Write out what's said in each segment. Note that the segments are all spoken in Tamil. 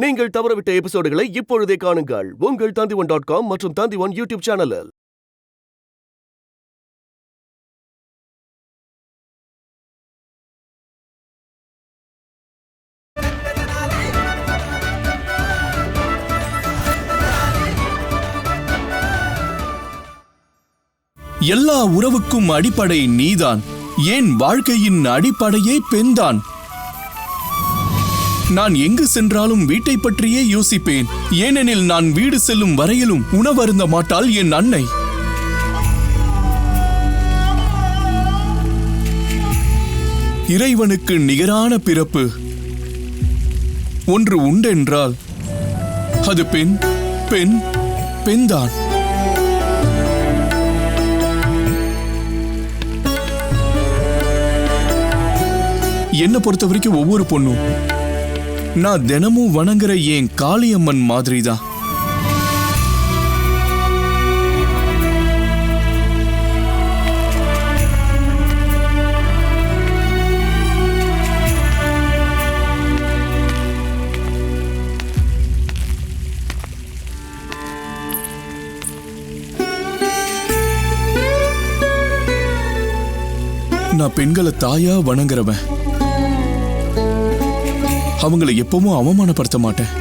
நீங்கள் தவறவிட்ட எபிசோடுகளை இப்பொழுதே காணுங்கள் உங்கள் Tandivan.com மற்றும் Tandivan யூடியூப் சேனலில். எல்லா உறவுக்கும் அடிப்படை நீதான். ஏன் வாழ்க்கையின் அடிப்படையே பெண்தான். நான் எங்கு சென்றாலும் வீட்டை பற்றியே யோசிப்பேன். ஏனெனில் நான் வீடு செல்லும் வரையிலும் உணவருந்த மாட்டாள் என் அன்னை. இறைவனுக்கு நிகரான பிறப்பு ஒன்று உண்டென்றால் அது பெண் பெண் பெண்தான். என்ன பொறுத்த வரைக்கும் ஒவ்வொரு பொண்ணும் நான் தினமும் வணங்குற என் காளியம்மன் மாதிரிதான். நான் பெண்களை தாயா வணங்குறவன். அவங்களை எப்பவும் அவமானப்படுத்த மாட்டேன்.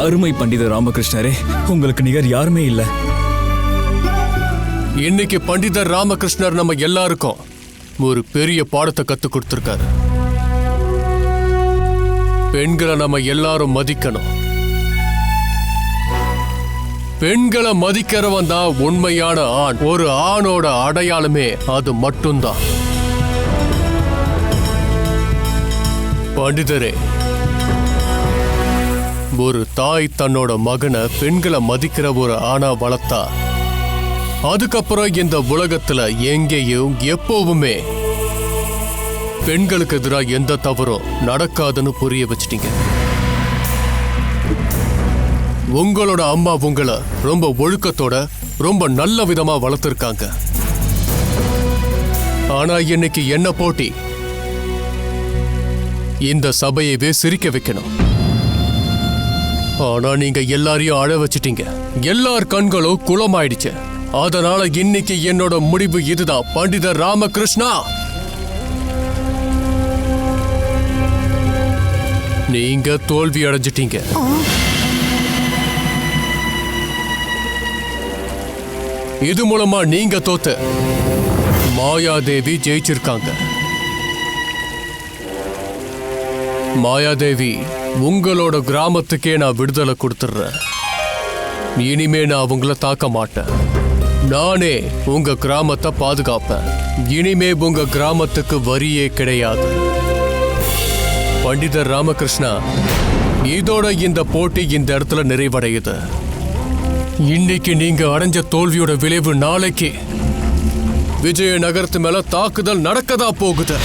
அருமை பண்டிதர் ராமகிருஷ்ணரே, உங்களுக்கு நிகர் யாருமே இல்ல. இன்னைக்கு பண்டிதர் ராமகிருஷ்ணர் நம்ம எல்லாருக்கும் ஒரு பெரிய பாடத்தை கத்து கொடுத்திருக்காரு. பெண்களை நம்ம எல்லாரும் மதிக்கணும். பெண்களை மதிக்கிறவன் தான் உண்மையான ஆண். ஒரு ஆணோட அடையாளமே அது மட்டும்தான். பண்டிதரே, ஒரு தாய் தன்னோட மகனை பெண்களை மதிக்கிற ஒரு ஆணா வளர்த்தா அதுக்கப்புறம் இந்த உலகத்துல எங்கேயும் எப்பவுமே பெண்களுக்கு எதிராக எந்த தவறும் நடக்காதுன்னு புரிய வச்சிட்டீங்க. உங்களோட அம்மா உங்களை ரொம்ப ஒழுக்கத்தோட ரொம்ப நல்ல விதமா வளர்த்திருக்காங்க. ஆனா இன்னைக்கு என்ன போட்டி இந்த சபையவே சிரிக்க வைக்கணும். ஆனா நீங்க எல்லாரையும் அழ வச்சிட்டீங்க. எல்லார் கண்களும் குளமாயிடுச்சு. அதனால இன்னைக்கு என்னோட முடிவு இதுதான். பண்டிதர் ராமகிருஷ்ணா, நீங்க தோல்வி அடைஞ்சிட்டீங்க. இது மூலமா நீங்க தோத்து மாயாதேவி ஜெயிச்சிருக்காங்க. மாயாதேவி, உங்களோட கிராமத்துக்கே நான் விடுதலை கொடுத்துடுறேன். இனிமே நான் அவங்கள தாக்க மாட்டேன். நானே உங்க கிராமத்தை பாதுகாப்பேன். இனிமே உங்க கிராமத்துக்கு வரியே கிடையாது. பண்டிதர் ராமகிருஷ்ணா, இதோட இந்த போட்டி இந்த இடத்துல நிறைவடையுது. இன்னைக்கு நீங்க அடைஞ்ச தோல்வியோட விளைவு நாளைக்கு விஜயநகரத்து மேல தாக்குதல் நடக்கதா போகுது.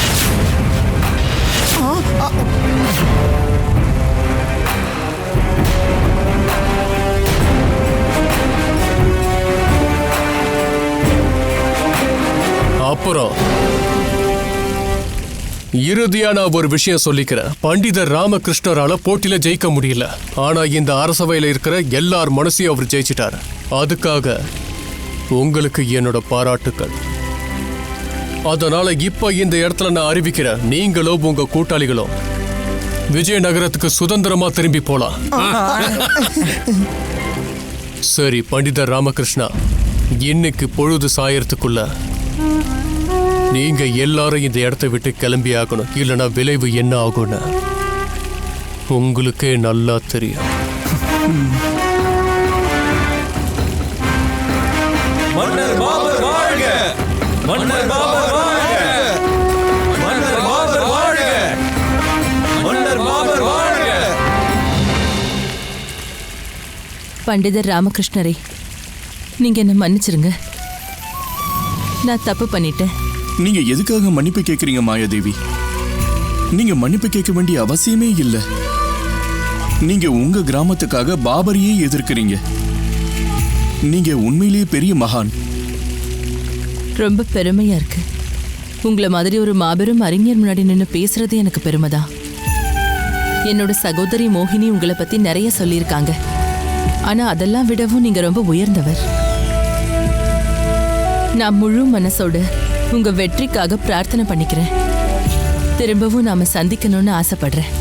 அப்புறம் இறுதியா நான் ஒரு விஷயம் சொல்லிக்கிறேன். பண்டிதர் ராமகிருஷ்ணரால போட்டியில ஜெயிக்க முடியல. ஆனா இந்த அரசவையில இருக்கிற எல்லார் மனசையும் அவர் ஜெயிச்சிட்டாரு. அதுக்காக உங்களுக்கு என்னோட பாராட்டுக்கள். அதனால இப்ப இந்த இடத்துல நான் அறிவிக்கிறேன், நீங்களும் உங்க கூட்டாளிகளும் விஜயநகரத்துக்கு சுதந்திரமா திரும்பி போலாம். சரி பண்டிதர் ராமகிருஷ்ணா, இன்னைக்கு பொழுது சாயறதுக்குள்ள நீங்க எல்லாரும் இந்த இடத்தை விட்டு கிளம்பி ஆகணும். இல்லைன்னா விளைவு என்ன ஆகும்னு உங்களுக்கே நல்லா தெரியும். மன்னர் பாபர் வாழ்க! மன்னர் பாபர் வாழ்க! மன்னர் பாபர் வாழ்க! மன்னர் பாபர் வாழ்க! பண்டிதர் ராமகிருஷ்ணரே, நீங்க என்ன மன்னிச்சிருங்க. நான் தப்பு பண்ணிட்டேன். நீங்க எதுக்காக மன்னிப்பு கேட்கறீங்க மாயாதேவி? நீங்க மன்னிப்பு கேட்க வேண்டிய அவசியமே இல்லை. நீங்க உங்க கிராமத்துக்காக பாபரையே எதிர்க்கிறீங்க. நீங்க உண்மையிலேயே பெரிய மகான். ரொம்ப பெருமையா இருக்கு. உங்களை மாதிரி ஒரு மாபெரும் அறிஞர் முன்னாடி நின்று பேசுறது எனக்கு பெருமைதான். என்னோட சகோதரி மோகினி உங்களை பத்தி நிறைய சொல்லியிருக்காங்க. ஆனா அதெல்லாம் விடவும் நீங்க ரொம்ப உயர்ந்தவர். நான் முழு மனசோட உங்க வெற்றிக்காக பிரார்த்தனை பண்ணிக்கிறேன். திரும்பவும் நாம சந்திக்கணும்னு ஆசைப்படுறேன்.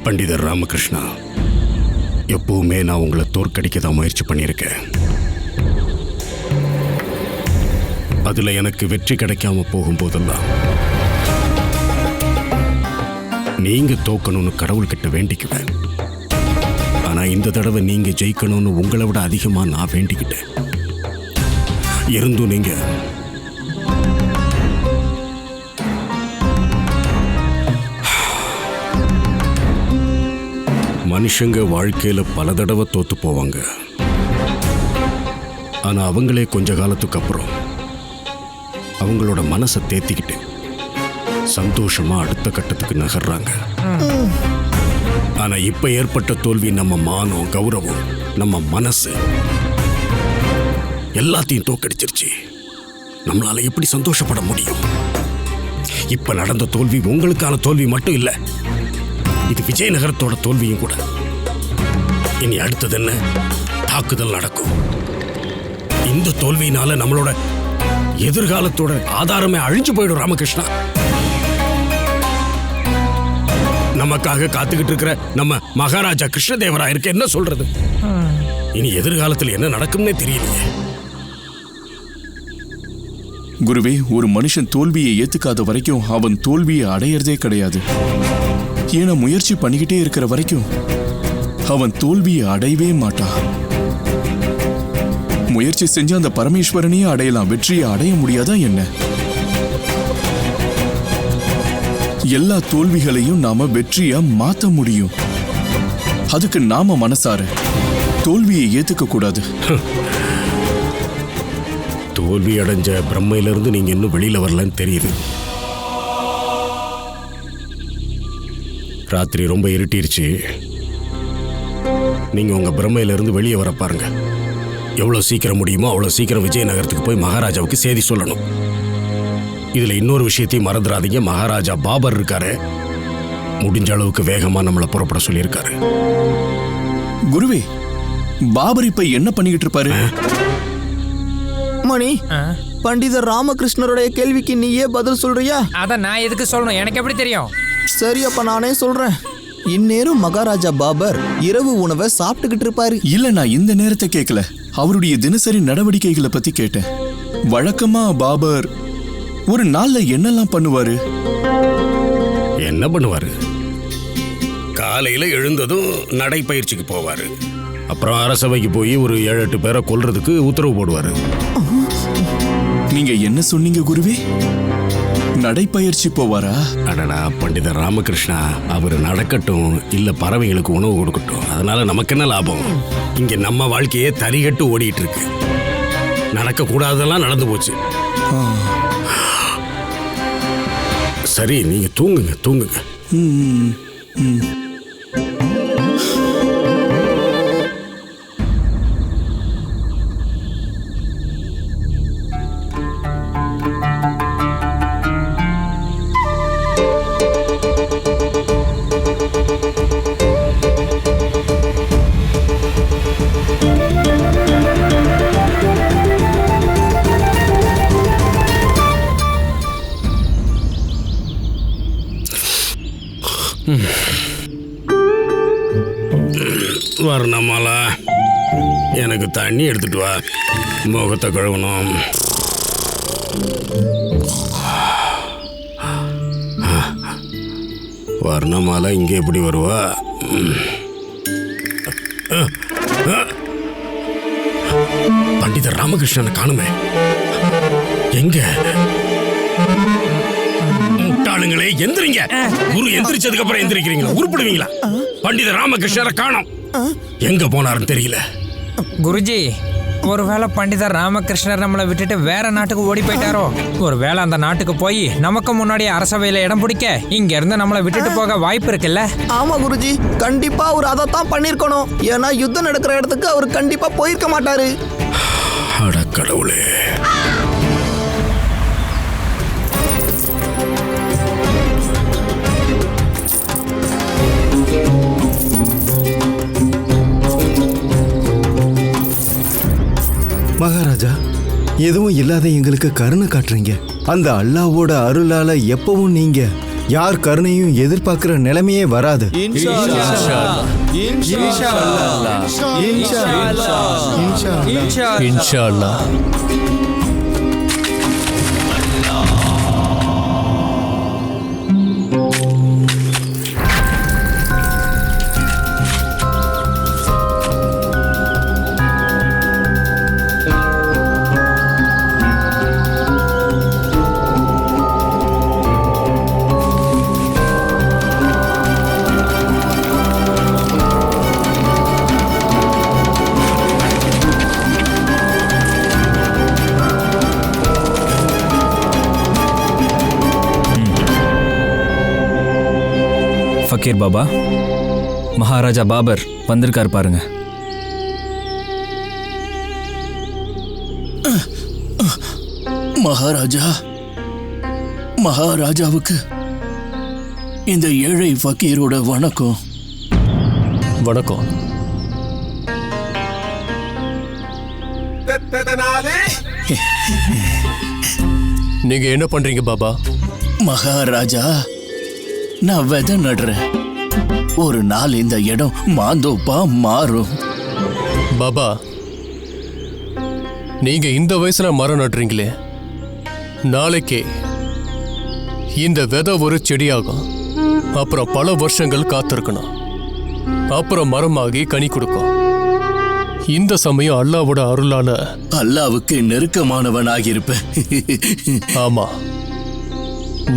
பண்டிதர் ராமகிருஷ்ணா, எப்பவுமே நான் உங்களை தோற்கடிக்க தான் முயற்சி பண்ணியிருக்கேன். அதுல எனக்கு வெற்றி கிடைக்காம போகும்போதெல்லாம் நீங்க தோக்கணும்னு கடவுள்கிட்ட வேண்டிக்குவேன். ஆனா இந்த தடவை நீங்க ஜெயிக்கணும்னு உங்களை விட அதிகமா நான் வேண்டிக்கிட்டேன். இருந்தும் நீங்க மனுஷங்க வாழ்க்கையில பல தடவை தோத்து போவாங்க. ஆனா அவங்களே கொஞ்ச காலத்துக்கு அப்புறம் அவங்களோட மனசை தேத்திக்கிட்டு சந்தோஷமா அடுத்த கட்டத்துக்கு நகர்றாங்க. ஆனா இப்ப ஏற்பட்ட தோல்வி நம்ம மானம், கௌரவம், நம்ம மனசு எல்லாத்தையும் தோக்கடிச்சிருச்சு. நம்மளால எப்படி சந்தோஷப்பட முடியும்? இப்ப நடந்த தோல்வி உங்களுக்கான தோல்வி மட்டும் இல்ல, இது விஜயநகரத்தோட தோல்வியும் கூட. இனி அடுத்தது என்ன? தாக்குதல் நடக்கும். இந்த தோல்வியினால நம்மளோட எதிர்காலத்தோட ஆதாரமே அழிஞ்சு போயிடும். ராமகிருஷ்ணா, நமக்காக காத்துக்கிட்டு இருக்கிற நம்ம மகாராஜா கிருஷ்ணதேவராயருக்கு என்ன சொல்றது? இனி எதிர்காலத்தில் என்ன நடக்கும்னே தெரியலையே. குருவே, ஒரு மனுஷன் தோல்வியை ஏத்துக்காத வரைக்கும் அவன் தோல்வியை அடையறதே கிடையாது. ஏன்னா முயற்சி பண்ணிக்கிட்டே இருக்கிற வரைக்கும் அவன் தோல்வியை அடையவே மாட்டான். முயற்சி செஞ்சு அந்த பரமேஸ்வரனையே அடையலாம், வெற்றியை அடைய முடியாதா என்ன? எல்லா தோல்விகளையும் நாம வெற்றியா மாத்த முடியும். அதுக்கு நாம மனசார தோல்வியை ஏத்துக்க கூடாது. தோல்வி அடைஞ்ச பிரம்மையிலிருந்து நீங்க இன்னும் வெளியில வரலன்னு தெரியுது. ராத்திரி ரொம்ப இருட்டிருச்சு. நீங்க உங்க பிரம்மையிலிருந்து வெளியே வர பாருங்க. எவ்வளவு சீக்கிரம் முடியுமோ அவ்வளவு சீக்கிரம் விஜயநகரத்துக்கு போய் மகாராஜாவுக்கு செய்தி சொல்லணும். இதுல இன்னொரு விஷயத்தையும் மறந்துடாதீங்க. மகாராஜா பாபர் இருக்காரு, முடிஞ்ச அளவுக்கு வேகமா நம்மளை புறப்பட சொல்லியிருக்காரு. குருவே, பாபர் இப்ப என்ன பண்ணிக்கிட்டு இருப்பாரு? மணி, பண்டிதர் ராமகிருஷ்ணருடைய கேள்விக்கு நீயே பதில் சொல்றியா? அத நான் எதுக்கு சொல்லணும்? எனக்கு எப்படி தெரியும்? சரி, அப்ப நானே சொல்றேன். இந்நேரம் மகாராஜா பாபர் இரவு உணவை சாப்பிட்டுக்கிட்டு இருப்பாரு. இல்ல, நான் இந்த நேரத்தை கேட்கல. அவருடைய தினசரி நடவடிக்கைகளை பத்தி கேட்டேன். வழக்கமா பாபர் ஒரு நாள்ல என்னெல்லாம் பண்ணுவாரு? என்ன பண்ணுவாரு? காலையில எழுந்ததும் நடைப்பயிற்சிக்கு போவாரு. அப்புறம் அரசவைக்கு போய் ஒரு 7-8 பேரை கொல்றதுக்கு உத்தரவு போடுவாரு. நீங்க என்ன சொன்னீங்க குருவே? நடைப்பயிற்சி போவாரா? அடடா பண்டிதர் ராமகிருஷ்ணா, அவரு நடக்கட்டும் இல்ல பறவைகளுக்கு உணவு கொடுக்கட்டும், அதனால நமக்கு என்ன லாபம்? இங்க நம்ம வாழ்க்கையே தரிகட்டு ஓடிட்டு இருக்கு. நடக்க கூடாதெல்லாம் நடந்து போச்சு. சரி, நீங்க தூங்குங்க தூங்குங்க. வர்ணமாலா, எனக்கு தண்ணி எடுத்துட்டு வா, முகத்தை கழுவணும். வர்ணமாலா இங்கே எப்படி வருவா? பண்டிதர் ராமகிருஷ்ணனை காணுமே, எங்க? முட்டாளுங்களே, எந்திரிங்க. குரு எந்திரிச்சதுக்கு அப்புறம் எந்திரிக்கிறீங்களா? உருப்பிடுவீங்களா? பண்டிதர் ராமகிருஷ்ணரை காணோம், எங்க போனாருன்னு தெரியல. குருஜி, ஒருவேளை பண்டிதர் ராமகிருஷ்ணர் நம்மளை விட்டுட்டு வேற நாட்டுக்கு ஓடி போயிட்டாரோ? ஒருவேளை அந்த நாட்டுக்கு போய் நமக்கு முன்னாடி அரசவையில இடம் பிடிக்க இங்க இருந்து நம்மளை விட்டுட்டு போக வாய்ப்பு இருக்குல்ல? ஆமா குருஜி, கண்டிப்பா அவர் அதைத்தான் பண்ணிருக்கணும். ஏன்னா யுத்தம் நடக்கிற இடத்துக்கு அவர் கண்டிப்பா போயிருக்க மாட்டாரு. அட கடவுளே. மகாராஜா, எதுவும் இல்லாத எங்களுக்கு கருணை காட்டுறீங்க. அந்த அல்லாவோட அருளால எப்பவும் நீங்க யார் கருணையும் எதிர்பார்க்கிற நிலைமையே வராது. இன்ஷா அல்லாஹ். ஃபக்கீர் பாபா, மகாராஜா பாபர் வந்திருக்கார் பாருங்க. மகாராஜா, மகாராஜாவுக்கு இந்த ஏழை ஃபக்கீரோட வணக்கம். வணக்கம். நீங்க என்ன பண்றீங்க பாபா? மகாராஜா, நான் விதை நடுறேன். ஒரு நாள் இந்த இடம் மாந்தோப்பா மாறும். பாபா, நீங்க இந்த வயசுல மரம் நடுறீங்களே, நாளைக்கே இந்த விதை ஒரு செடியாகும். அப்புறம் பல வருஷங்கள் காத்திருக்கணும். அப்புறம் மரமாகி கனி கொடுக்கும். இந்த சமயம் அல்லாவோட அருளால அல்லாவுக்கு நெருக்கமானவனாகியிருப்பேன். ஆமா,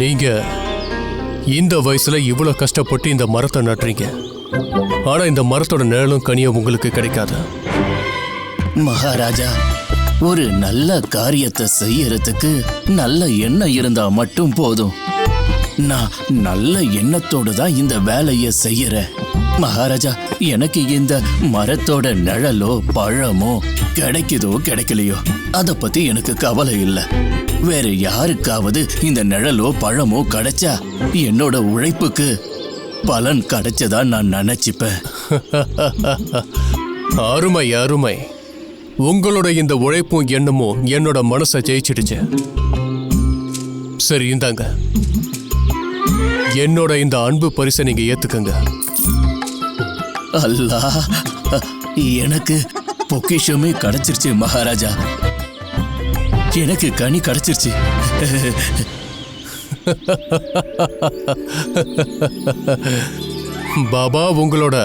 நீங்க இந்த வயசுல இவ்வளவு கஷ்டப்பட்டு இந்த மரத்தை நடுறீங்க. ஆனா இந்த மரத்தோட நிழலும் கனியும் உங்களுக்கு கிடைக்காது. மகாராஜா, ஒரு நல்ல காரியத்தை செய்யறதுக்கு நல்ல எண்ணம் இருந்தா மட்டும் போதும். நான் நல்ல எண்ணத்தோடு தான் இந்த வேலையை செய்யறேன். மகாராஜா, எனக்கு இந்த மரத்தோட நிழலோ பழமோ கிடைக்குதோ கிடைக்கலையோ அத பத்தி எனக்கு கவலை இல்லை. வேற யாருக்காவது இந்த நிழலோ பழமோ கிடைச்சா என்னோட உழைப்புக்கு பலன் கிடைச்சதா நான் நினைச்சுப்பேன். அருமை அருமை. உங்களோட இந்த உழைப்பும் எண்ணமும் என்னோட மனசை ஜெயிச்சிடுச்சு. சரி, இந்தாங்க, என்னோட இந்த அன்பு பரிசை நீங்க ஏத்துக்கங்க. அல்லாஹ், எனக்கு பொக்கிஷமே கிடைச்சிருச்சு மகாராஜா. எனக்கு கனி கிடைச்சிருச்சு. பாபா, உங்களோட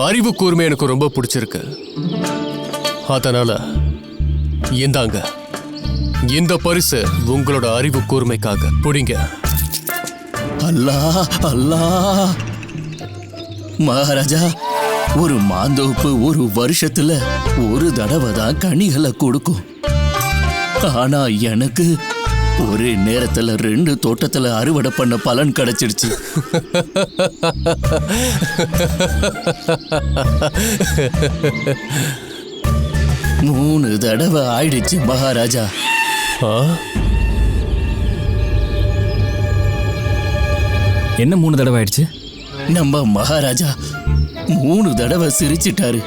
அறிவு கூர்மை எனக்கு ரொம்ப பிடிச்சிருக்கு. அதனால இந்தாங்க, இந்த பரிசு உங்களோட அறிவு கூர்மைக்காக. புடிங்க. அல்லாஹ் அல்லாஹ். மகாராஜா, ஒரு மாந்தோப்பு ஒரு வருஷத்துல ஒரு தடவை தான் கனிகளை கொடுக்கும். ஆனா எனக்கு ஒரே நேரத்துல 2 தோட்டத்துல அறுவடை பண்ண பலன் கிடைச்சிடுச்சு. மூணு தடவை ஆயிடுச்சு மகாராஜா. என்ன 3 தடவை ஆயிடுச்சு? நம்ம மகாராஜா 3 தடவை சிரிச்சிட்டாரு.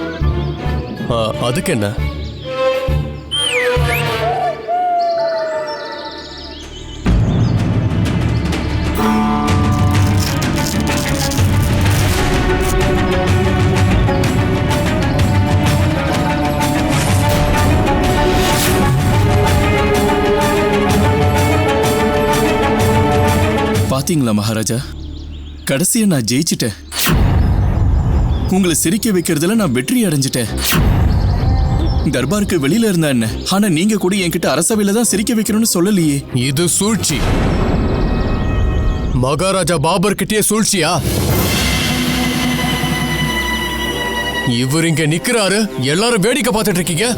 அதுக்கு என்ன? பாத்தீங்களா மகாராஜா, கடைசியா நான் ஜெயிச்சிட்டேன். உங்களை சிரிக்க வைக்கிறதுல நான் வெற்றி அடைஞ்சிட்டேன். தர்பாருக்கு வெளியில இருந்தா என்ன, ஆனா நீங்க கூட என்கிட்ட அரசவையில தான் சிரிக்க வைக்கணும்னு சொல்லலையே. இது சூழ்ச்சி. மகாராஜா பாபர் கிட்டே சூழ்ச்சியா? இவர் இங்க நிக்கிறாரு, எல்லாரும் வேடிக்கை பார்த்துட்டு இருக்கீங்க.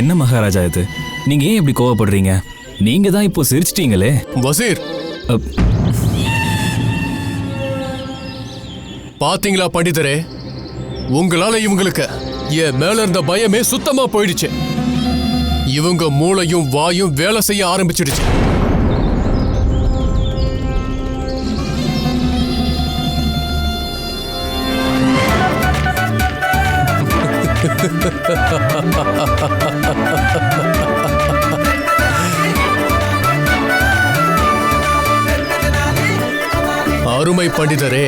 என்ன மகாராஜா இது? நீங்க ஏன் இப்படி கோவப்படுறீங்க? நீங்க தான் இப்போ சிரிச்சிட்டீங்களே. வசீர், பாத்தீங்களா பண்டிதரே, உங்களால இவங்களுக்கு என் மேல இருந்த பயமே சுத்தமா போயிடுச்சு. இவங்க மூளையும் வாயும் வேலை செய்ய ஆரம்பிச்சிடுச்சு. அருமை பண்டிதரே,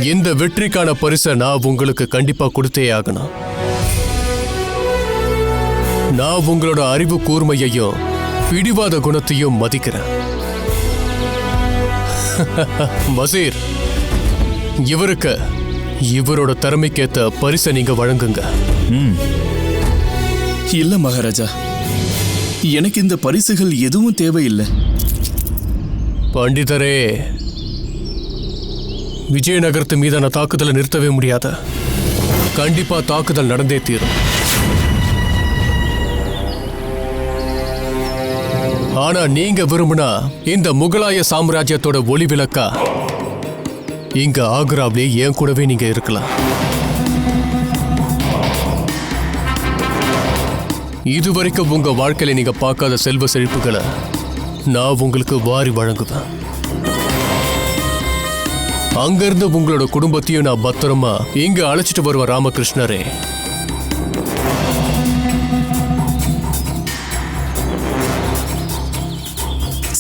இந்த வெற்றிக்கான பரிசை நான் உங்களுக்கு கண்டிப்பா கொடுத்தே ஆகணும். நான் உங்களோட அறிவு கூர்மையையும் பிடிவாத குணத்தையும் மதிக்கிறேன். வசீர், இவருக்கு இவரோட திறமைக்கேத்த பரிசை நீங்க வழங்குங்க. இல்ல மகாராஜா, எனக்கு இந்த பரிசுகள் எதுவும் தேவையில்லை. பண்டிதரே, விஜயநகரத்து மீதான தாக்குதலை நிறுத்தவே முடியாத. கண்டிப்பா தாக்குதல் நடந்தே தீரும். ஆனா நீங்க விரும்பினா இந்த முகலாய சாம்ராஜ்யத்தோட ஒளி விளக்கா இங்க ஆக்ராவிலே என் கூடவே நீங்க இருக்கலாம். இதுவரைக்கும் உங்க வாழ்க்கையில நீங்க பார்க்காத செல்வ செழிப்புகளை நான் உங்களுக்கு வாரி வழங்குவேன். அங்கிருந்து உங்களோட குடும்பத்தையும் நான் பத்திரமா இங்க அழைச்சிட்டு வருவேன். ராமகிருஷ்ணரே,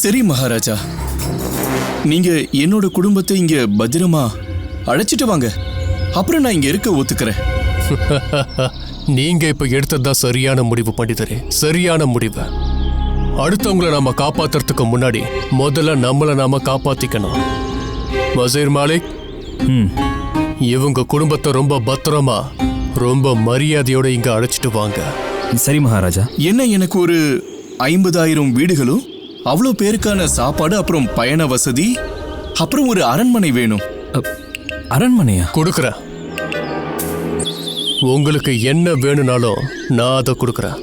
சரி மகாராஜா, நீங்க என்னோட குடும்பத்தை இங்க பத்திரமா அழைச்சிட்டு வாங்க. அப்புறம் நான் இங்க இருக்க ஒத்துக்கிறேன். நீங்க இப்ப எடுத்ததுதான் சரியான முடிவு பண்டிதரே, சரியான முடிவு. அடுத்தவங்களை நாம காப்பாத்துறதுக்கு முன்னாடி முதல்ல நம்மளை நாம காப்பாத்திக்கணும். வசீர் மாலிக், இவங்க குடும்பத்தை ரொம்ப பத்திரமா ரொம்ப மரியாதையோட இங்க அழைச்சிட்டு வாங்க. சரி மகாராஜா. என்ன, எனக்கு ஒரு 50,000 வீடுகளும் அவ்வளோ பேருக்கான சாப்பாடு, அப்புறம் பயண வசதி, அப்புறம் ஒரு அரண்மனை வேணும். அரண்மனையா? கொடுக்குறேன். உங்களுக்கு என்ன வேணும்னாலும் நான் அதை கொடுக்குறேன்.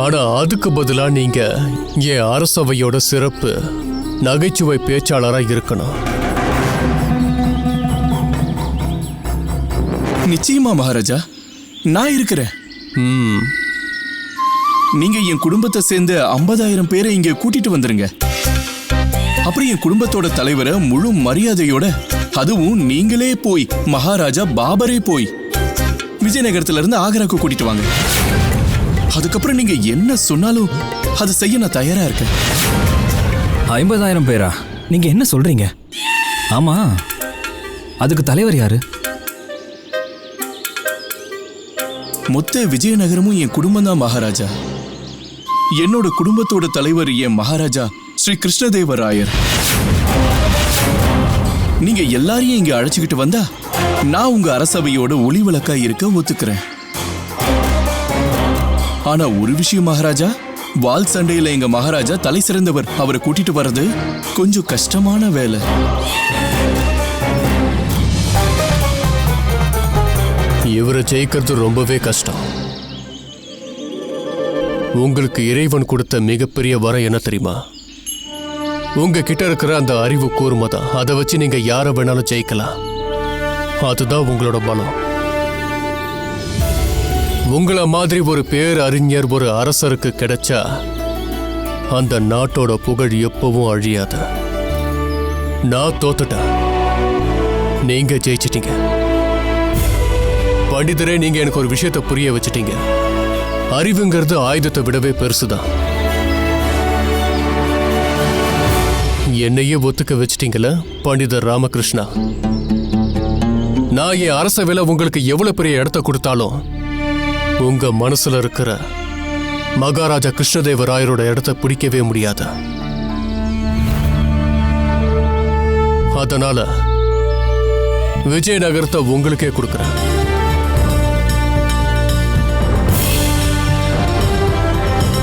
ஆனா அதுக்கு பதிலா நீங்க என் அரசவையோட சிறப்பு நகைச்சுவை பேச்சாளரா இருக்கணும். நிச்சயமா மகாராஜா, நான் இருக்கிறேன். நீங்க என் குடும்பத்தை சேர்ந்த 50,000 பேரை இங்க கூட்டிட்டு வந்துருங்க. அப்புறம் என் குடும்பத்தோட தலைவரை முழு மரியாதையோட, அதுவும் நீங்களே போய் மகாராஜா பாபரே போய் விஜயநகரத்துல இருந்து ஆக்ராக்கு கூட்டிட்டு வாங்க. அதுக்கப்புறம் நீங்க என்ன சொன்னாலும் அதை செய்ய நான் தயாரா இருக்கேன். 50,000 பேரா? நீங்க என்ன சொல்றீங்க? ஆமா, அதுக்கு தலைவர் யாரு? மொத்த விஜயநகரமும் என் குடும்பம் தான் மகாராஜா. என்னோட குடும்பத்தோட தலைவர் என் மகாராஜா ஸ்ரீ கிருஷ்ணதேவராயர். நீங்க எல்லாரையும் இங்க அழைச்சுக்கிட்டு வந்தா நான் உங்க அரசவையோட ஒளி விளக்கா இருக்க ஒத்துக்கிறேன். ஆனா ஒரு விஷயம் மகாராஜா, வால் சண்டையில எங்க மகாராஜா தலை சிறந்தவர். அவரை கூட்டிட்டு வர்றது கொஞ்சம் கஷ்டமான வேலை. இவரை ஜெயிக்கிறது ரொம்பவே கஷ்டம். உங்களுக்கு இறைவன் கொடுத்த மிகப்பெரிய வரம் என்ன தெரியுமா? உங்க கிட்ட இருக்கிற அந்த அறிவு கூர்மை தான். அதை வச்சு நீங்க யாரை வேணாலும் ஜெயிக்கலாம். அதுதான் உங்களோட பலம். உங்களை மாதிரி ஒரு பேரறிஞர் ஒரு அரசருக்கு கிடைச்சா அந்த நாட்டோட புகழ் எப்பவும் அழியாது. நான் தோத்துட்டேன், நீங்க ஜெயிச்சிட்டீங்க. பண்டிதரே, நீங்க எனக்கு ஒரு விஷயத்தை புரிய வச்சிட்டீங்க. அறிவுங்கிறது ஆயுதத்தை விடவே பெருசுதான். என்னையே ஒத்துக்க வச்சிட்டீங்கள பண்டிதர் ராமகிருஷ்ணா. நான் என் அரசவையில உங்களுக்கு எவ்வளவு பெரிய இடத்த கொடுத்தாலும் உங்க மனசுல இருக்கிற மகாராஜா கிருஷ்ணதேவராயரோட இடத்தை பிடிக்கவே முடியாது. அதனால விஜயநகரத்தை உங்களுக்கே கொடுக்குறேன்.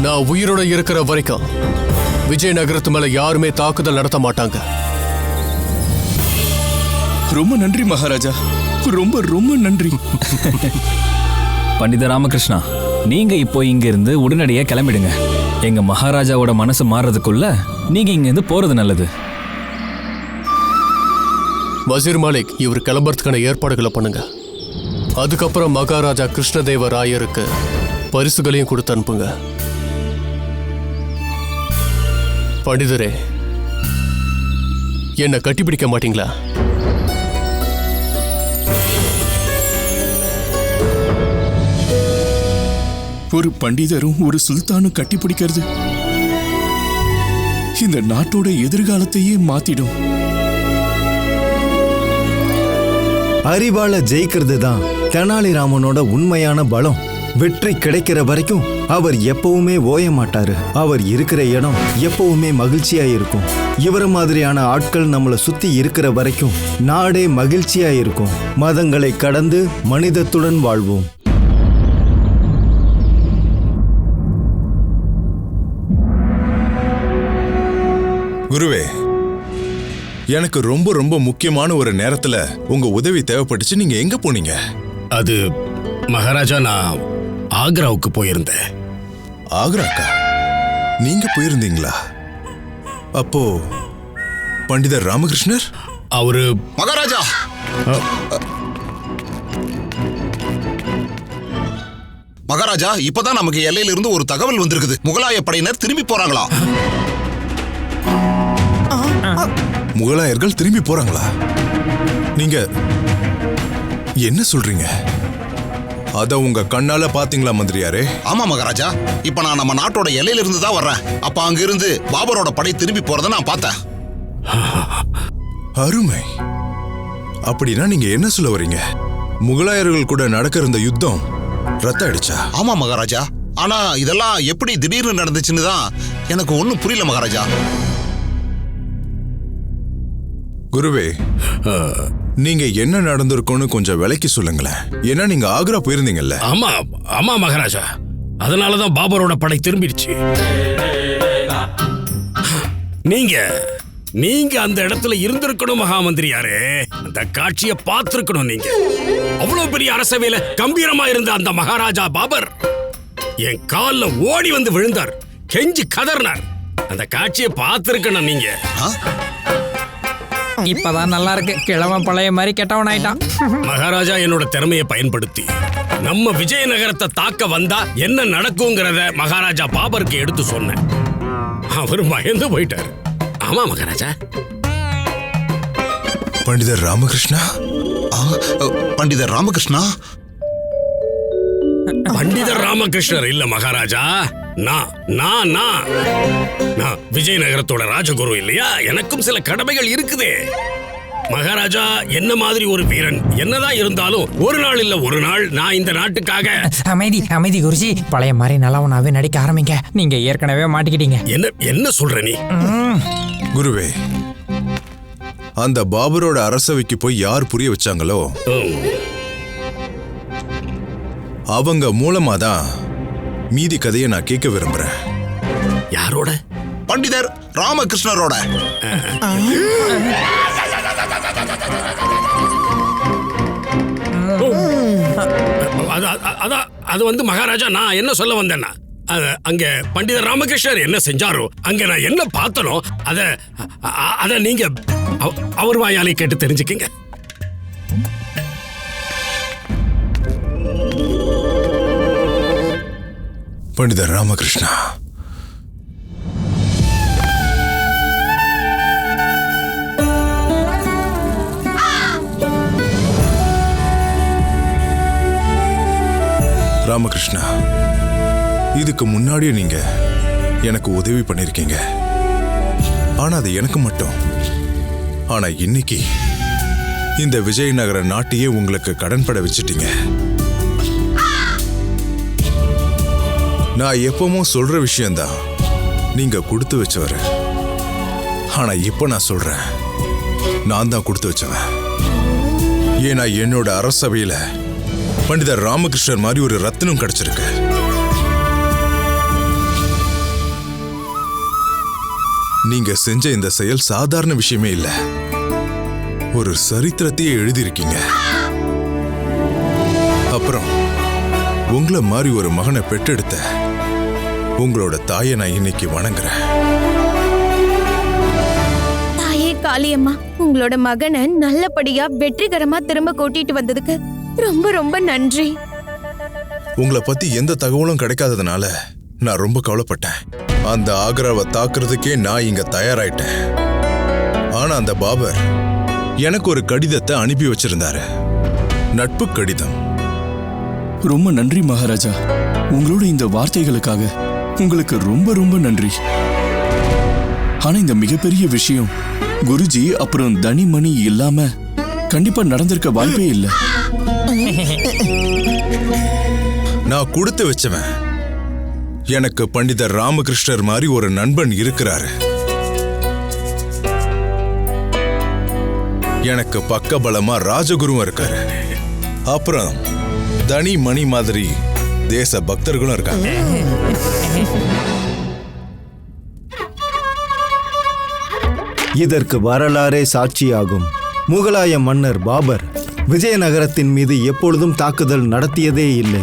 நான் உயிரோட இருக்கிற வரைக்கும் விஜயநகரத்து மேல யாருமே தாக்குதல் நடத்த மாட்டாங்க. ரொம்ப நன்றி மகாராஜா, ரொம்ப ரொம்ப நன்றி. பண்டித ராமகிருஷ்ணா, நீங்க இப்போ இங்க இருந்து உடனடியா கிளம்பிடுங்க. எங்க மகாராஜாவோட மனசு மாறுறதுக்குள்ள நீங்க இங்க இருந்து போறது நல்லது. வசீர் மாலிக், இவர் கிளம்புறதுக்கான ஏற்பாடுகளை பண்ணுங்க. அதுக்கப்புறம் மகாராஜா கிருஷ்ணதேவ ராயருக்கு பரிசுகளையும் கொடுத்து அனுப்புங்க. பண்டிதரே, என்னை கட்டிப்பிடிக்க மாட்டீங்களா? ஒரு பண்டிதரும் ஒரு சுல்தானும் கட்டிப்பிடிக்கிறது இந்த நாட்டோட எதிர்காலத்தையே மாத்திடும். அறிவால ஜெயிக்கிறது தான் தெனாலிராமனோட உண்மையான பலம். வெற்றி கிடைக்கிற வரைக்கும் அவர் எப்பவுமே ஓய மாட்டாரு. அவர் இருக்கிற இடம் எப்பவுமே மகிழ்ச்சியா இருக்கும். இவர மாதிரியான ஆட்கள் நம்மளை சுத்தி இருக்கிற வரைக்கும் நாடே மகிழ்ச்சியா இருக்கும். மதங்களை கடந்து மனிதத்துடன் வாழ்வோம். குருவே, எனக்கு ரொம்ப ரொம்ப முக்கியமான ஒரு நேரத்துல உங்க உதவி தேவைப்பட்டுச்சு. நீங்க எங்க போனீங்க? அது மகாராஜா, நான் ஆக்ராவுக்கு போயிருந்தேன். ஆக்ராக்கா? நீங்க போயிருந்தீங்களா? அப்போ பண்டிதர் ராமகிருஷ்ணர் அவரு மகாராஜா. மகாராஜா, இப்பதான் நமக்கு எல்லையில இருந்து ஒரு தகவல் வந்திருக்குது. முகலாய படையினர் திரும்பி போறாங்களா? முகலாயர்கள் திரும்பி போறாங்களா? நீங்க என்ன சொல்றீங்க? அத உங்க கண்ணால பாத்தீங்களா மந்திரியாரே? ஆமா மகாராஜா, இப்ப நான் நம்ம நாட்டோட எல்லையில இருந்து தான் வர்றேன். அப்ப அங்க இருந்து பாபரோட படை திரும்பி போறதை நான் பார்த்தேன். அருமை. அப்படின்னா நீங்க என்ன சொல்ல வரீங்க? முகலாயர்கள் கூட நடக்கிற இந்த யுத்தம் ரத்த அடிச்சா? ஆமா மகாராஜா, ஆனா இதெல்லாம் எப்படி திடீர்னு நடந்துச்சுன்னு தான் எனக்கு ஒன்னும் புரியல மகாராஜா. குருவே, நீங்க என்ன நடந்திருக்கும்னு கொஞ்சம் விலைக்கு சொல்லுங்களேன். ஏன்னா நீங்க ஆக்ரா போயிருந்தீங்கல்ல? ஆமா ஆமா மகாராஜா, அதனாலதான் பாபரோட படை திரும்பிடுச்சு. நீங்க அந்த இடத்துல இருந்திருக்கணும் மகாமந்திரியாரே. அந்த காட்சியை பார்த்திருக்கணும். நீங்க அவ்வளவு பெரிய அரசவையில கம்பீரமா இருந்த அந்த மகாராஜா பாபர் என் கால்ல ஓடி வந்து விழுந்தார், கெஞ்சி கதறினார். அந்த காட்சியை பார்த்திருக்கணும் நீங்க. இப்பதான் நல்லா இருக்கு. கிழவன் பழைய மாதிரி கெட்டவன் ஆயிட்டான். மகாராஜா என்னோட திறமையை பயன்படுத்தி நம்ம விஜயநகரத்தை தாக்க வந்தா என்ன நடக்குங்கிறத மகாராஜா பாபருக்கு எடுத்து சொன்னேன். அவர் பயந்து போயிட்டார். ஆமா மகாராஜா. பண்டிதர் ராமகிருஷ்ணா? பண்டிதர் ராமகிருஷ்ணா? பண்டிதர் ராமகிருஷ்ணர் இல்ல மகாராஜா, நான் விஜயநகரத்தோட ராஜகுரு இல்லையா? எனக்கும் சில கடமைகள் இருக்குது. மகாராஜா, என்ன மாதிரி ஒரு வீரன் என்னதான் இருந்தாலும் ஒரு நாள் இல்ல ஒரு நாள் நான் இந்த நாட்டுக்காக. அமைதி அமைதி குருஜி, பழைய மாதிரி நல்லவனாவே நடிக்க ஆரம்பிங்க. நீங்க ஏற்கனவே மாட்டிக்கிட்டீங்க. என்ன சொல்ற நீ? குருவே, அந்த பாபரோட அரசவைக்கு போய் யார் புரிய வச்சாங்களோ அவங்க மூலமாதான் மீதி கதையை நான் கேட்க விரும்புறேன். யாரோட? பண்டிதர் ராமகிருஷ்ணரோட. அது வந்து மகாராஜா, நான் என்ன சொல்ல வந்தேன்னா, அங்க பண்டிதர் ராமகிருஷ்ணர் என்ன செஞ்சாரோ, அங்க நான் என்ன பார்த்தனோ அத நீங்க அவர் வாயாலே கேட்டு தெரிஞ்சுக்கங்க. பண்டிதர் ராமகிருஷ்ணா, ராமகிருஷ்ணா, இதுக்கு முன்னாடியே நீங்க எனக்கு உதவி பண்ணிருக்கீங்க. ஆனா அது எனக்கு மட்டும். ஆனா இன்னைக்கு இந்த விஜயநகர நாட்டையே உங்களுக்கு கடன்பட வச்சிட்டீங்க. நான் எப்பவும் சொல்ற விஷயம்தான், நீங்க கொடுத்து வச்சவரு. ஆனா இப்ப நான் சொல்றேன், நான் தான் கொடுத்து வச்சவன். ஏன்னா என்னோட அரசவையில பண்டிதர் ராமகிருஷ்ணர் மாதிரி ஒரு ரத்தினம் கிடைச்சிருக்கு. நீங்க செஞ்ச இந்த செயல் சாதாரண விஷயமே இல்ல, ஒரு சரித்திரத்தையே எழுதியிருக்கீங்க. அப்புறம் உங்களை மாதிரி ஒரு மகனை பெற்றெடுத்த உங்களோட தாயை நான் இன்னைக்கு வணங்குறேன். தாயே காளியம்மா, உங்களோட மகனை நல்லபடியா வெற்றிகரமா திரும்ப கூட்டிட்டு வந்ததுக்கு ரொம்ப ரொம்ப நன்றி. உங்களை பத்தி எந்த தகவலும் கிடைக்காததுனால நான் ரொம்ப கவலைப்பட்டேன். அந்த ஆக்ராவை தாக்குறதுக்கே நான் இங்க தயாராயிட்டேன். ஆனா அந்த பாபர் எனக்கு ஒரு கடிதத்தை அனுப்பி வச்சிருந்தாரு, நட்பு கடிதம். ரொம்ப நன்றி மகாராஜா, உங்களோட இந்த வார்த்தைகளுக்காக உங்களுக்கு ரொம்ப ரொம்ப நன்றி. ஆனா இந்த மிகப்பெரிய விஷயம் குருஜி அப்புறம் தனிமணி இல்லாம கண்டிப்பா நடந்திருக்க வாய்ப்பே இல்லை. நான் கொடுத்து வச்சவன். எனக்கு பண்டிதர் ராமகிருஷ்ணர் மாதிரி ஒரு நண்பன் இருக்கிறாரு. எனக்கு பக்கபலமா ராஜகுருவும் இருக்காரு. அப்புறம் தனி மணி மாதிரி தேச பக்தர்களும் இருக்காங்க. இதற்கு வரலாறே சாட்சியாகும். முகலாய மன்னர் பாபர் விஜயநகரத்தின் மீது எப்பொழுதும் தாக்குதல் நடத்தியதே இல்லை.